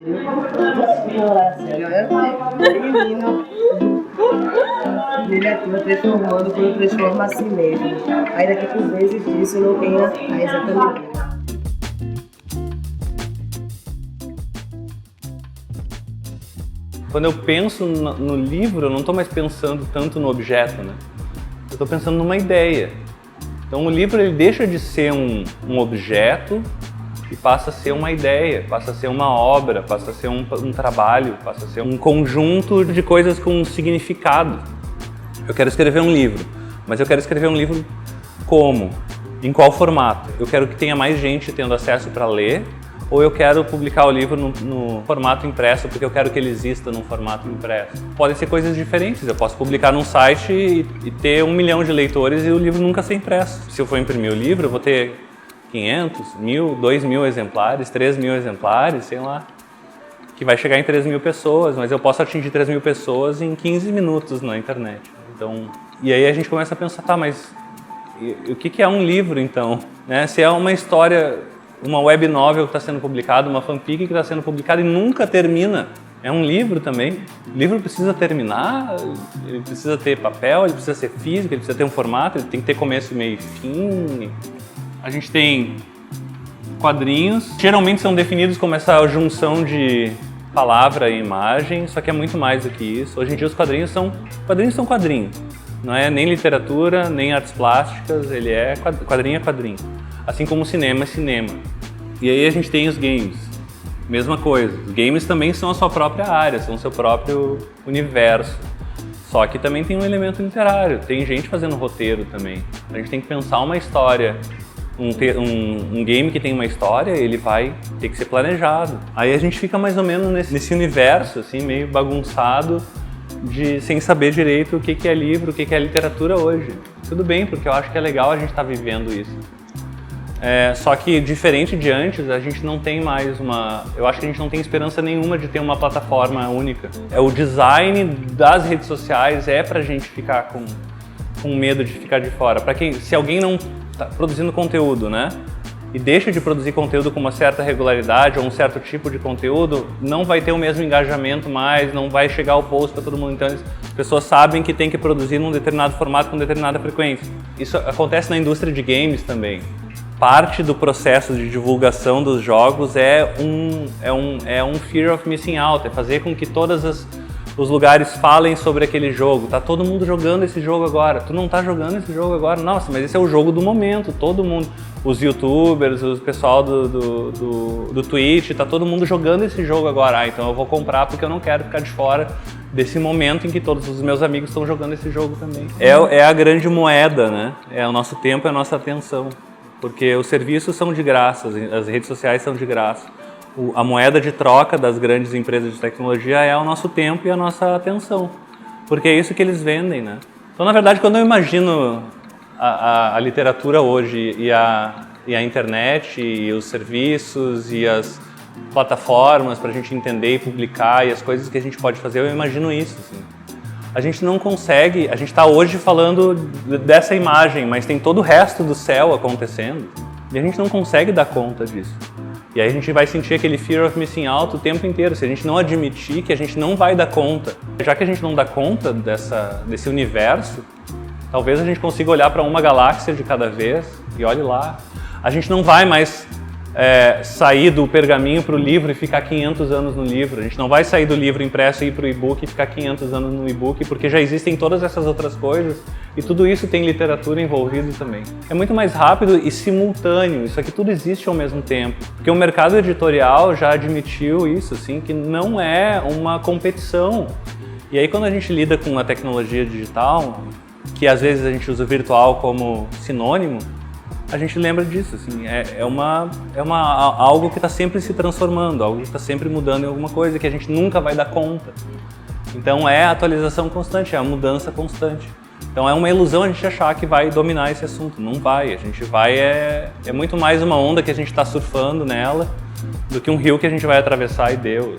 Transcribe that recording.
Menino, miniatura transformando quando transforma a si mesmo. Ainda que por vezes disso não tenha a exatamente. Quando eu penso no livro, eu não estou mais pensando tanto no objeto, né? Eu estou pensando numa ideia. Então o livro ele deixa de ser um objeto e passa a ser uma ideia, passa a ser uma obra, passa a ser um trabalho, passa a ser um conjunto de coisas com um significado. Eu quero escrever um livro, mas eu quero escrever um livro como? Em qual formato? Eu quero que tenha mais gente tendo acesso para ler, ou eu quero publicar o livro no formato impresso, porque eu quero que ele exista num formato impresso. Podem ser coisas diferentes, eu posso publicar num site e ter 1 milhão de leitores e o livro nunca ser impresso. Se eu for imprimir o livro, eu vou ter 500, 1.000, 2.000 exemplares, 3.000 exemplares, sei lá, que vai chegar em 3.000 pessoas, mas eu posso atingir 3.000 pessoas em 15 minutos na internet. Então, e aí a gente começa a pensar, tá, mas o que é um livro então? Né? Se é uma história, uma web novel que está sendo publicada, uma fanfic que está sendo publicada e nunca termina, é um livro também. O livro precisa terminar, ele precisa ter papel, ele precisa ser físico, ele precisa ter um formato, ele tem que ter começo, meio e fim. A gente tem quadrinhos, geralmente são definidos como essa junção de palavra e imagem, só que é muito mais do que isso. Hoje em dia os quadrinhos são quadrinhos. Não é nem literatura, nem artes plásticas, ele é quadrinho. Assim como o cinema é cinema. E aí a gente tem os games, mesma coisa. Os games também são a sua própria área, são o seu próprio universo. Só que também tem um elemento literário, tem gente fazendo roteiro também. A gente tem que pensar uma história. Um game que tem uma história, ele vai ter que ser planejado. Aí a gente fica mais ou menos nesse universo, assim, meio bagunçado, sem saber direito o que é livro, o que é literatura hoje. Tudo bem, porque eu acho que é legal a gente estar vivendo isso. Só que, diferente de antes, a gente não tem mais eu acho que a gente não tem esperança nenhuma de ter uma plataforma única. O design das redes sociais pra gente ficar com medo de ficar de fora. Se alguém não tá produzindo conteúdo, né? E deixa de produzir conteúdo com uma certa regularidade ou um certo tipo de conteúdo, não vai ter o mesmo engajamento mais, não vai chegar o post para todo mundo. Então as pessoas sabem que tem que produzir num determinado formato com determinada frequência. Isso acontece na indústria de games também. Parte do processo de divulgação dos jogos é um fear of missing out, é fazer com que os lugares falem sobre aquele jogo. Tá todo mundo jogando esse jogo agora. Tu não tá jogando esse jogo agora? Nossa, mas esse é o jogo do momento. Todo mundo, os youtubers, o pessoal do Twitch, tá todo mundo jogando esse jogo agora. Então eu vou comprar porque eu não quero ficar de fora desse momento em que todos os meus amigos estão jogando esse jogo também. É a grande moeda, né? É o nosso tempo, é a nossa atenção. Porque os serviços são de graça, as redes sociais são de graça. A moeda de troca das grandes empresas de tecnologia é o nosso tempo e a nossa atenção, porque é isso que eles vendem, né? Então, na verdade, quando eu imagino a literatura hoje e a internet e os serviços e as plataformas para a gente entender e publicar e as coisas que a gente pode fazer, eu imagino isso, assim. A gente não consegue, a gente está hoje falando dessa imagem, mas tem todo o resto do céu acontecendo e a gente não consegue dar conta disso. E aí a gente vai sentir aquele fear of missing out o tempo inteiro, se a gente não admitir que a gente não vai dar conta. Já que a gente não dá conta desse universo, talvez a gente consiga olhar para uma galáxia de cada vez e olhe lá. A gente não vai mais sair do pergaminho para o livro e ficar 500 anos no livro. A gente não vai sair do livro impresso e ir para o e-book e ficar 500 anos no e-book, porque já existem todas essas outras coisas e tudo isso tem literatura envolvido também. É muito mais rápido e simultâneo, isso aqui tudo existe ao mesmo tempo. Porque o mercado editorial já admitiu isso, assim, que não é uma competição. E aí quando a gente lida com a tecnologia digital, que às vezes a gente usa o virtual como sinônimo, a gente lembra disso, assim, algo que está sempre se transformando, algo que está sempre mudando em alguma coisa que a gente nunca vai dar conta. Então é a atualização constante, é a mudança constante. Então é uma ilusão a gente achar que vai dominar esse assunto, não vai, a gente vai, é muito mais uma onda que a gente está surfando nela do que um rio que a gente vai atravessar e deu.